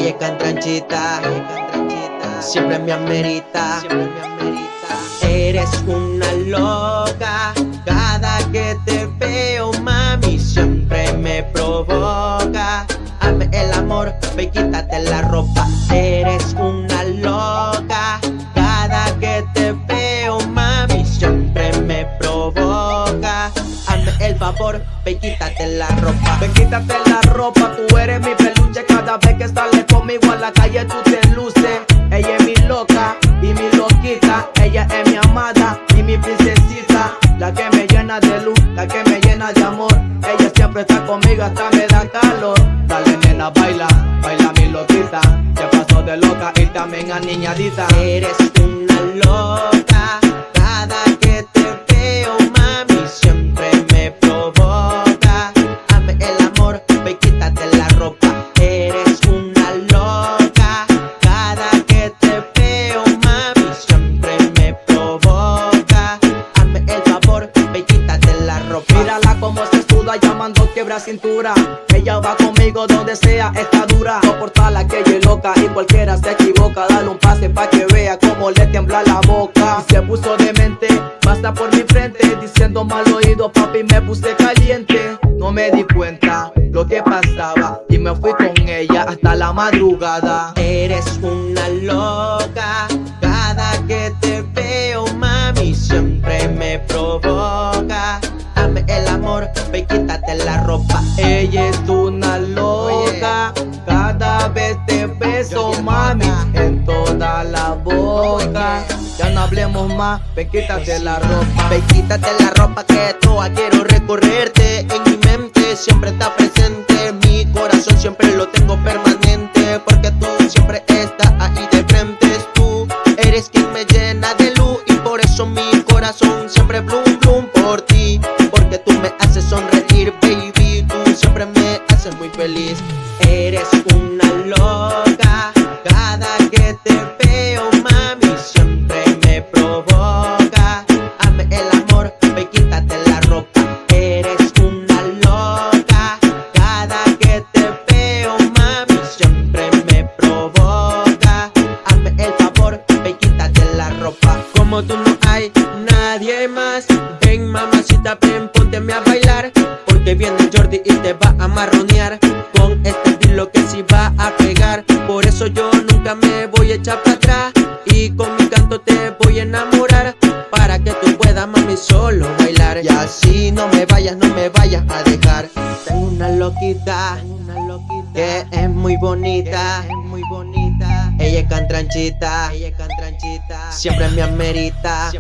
Ella es cantranchita, siempre me amerita. Eres una loca, cada que te veo, mami, siempre me provoca. Hazme el amor, ve y quítate la ropa. Eres una loca, cada que te veo, mami, siempre me provoca. Hazme el favor, ve y quítate la ropa. Ve, quítate la ropa, tú eres mi peluche. Cada vez que sales conmigo a la calle tú te luces. Ella es mi loca y mi loquita. Ella es mi amada y mi princesita. La que me llena de luz, la que me llena de amor. Ella siempre está conmigo hasta me da calor. Dale nena, baila, baila mi loquita. Te paso de loca y también aniñadita. Eres una loca, cada que te veo, mami, siempre me provoca. Hazme el amor, ve y quítate la ropa. Eres una loca, cada que te veo, mami, siempre me provoca. Hazme el favor, ve y quítate la ropa. Mírala como se suda llamando quiebra cintura. Ella va conmigo donde sea, está dura. Soportarla que ella es loca y cualquiera se equivoca. Dale un pase pa' que vea cómo le tiembla la boca. Y se puso demente, pasa por mi frente diciendo mal oído, papi, me puse caliente. No me di cuenta lo que pasaba y me fui con ella hasta la madrugada. Eres una loca, cada que te veo, mami, siempre me provoca. Hazme el amor, ve y quítate la ropa. Ella es una loca, cada vez te beso, mami, en toda la boca. Ya no hablemos más, ve, quítate la ropa. Ve y quítate la ropa que toda quiero recorrerte. En mi mente siempre está presente, mi corazón siempre lo tengo permanente. Porque tú siempre estás ahí de frente. Tú eres quien me llena de luz y por eso mi corazón siempre blum blum por ti. Porque tú me haces sonreír, baby, tú siempre me haces muy feliz. Eres una loca, cada que te veo, mami, siempre me provoca. Hazme el amor, ve y quítate la ropa. Eres una loca, cada que te veo, mami, siempre me provoca. Hazme el favor, ve y quítate la ropa. Como tú no hay nadie más. Ven mamacita, ven, pónteme a bailar. Porque viene Jordi y te va a marronear con este estilo que sí va a pegar. Por eso yo nunca me voy a echar para atrás y con mi canto te voy a enamorar, para que tú puedas, mami, solo bailar. Y así no me vayas a dejar. Tengo una loquita que es muy bonita. Ella es cantranchita, siempre me amerita.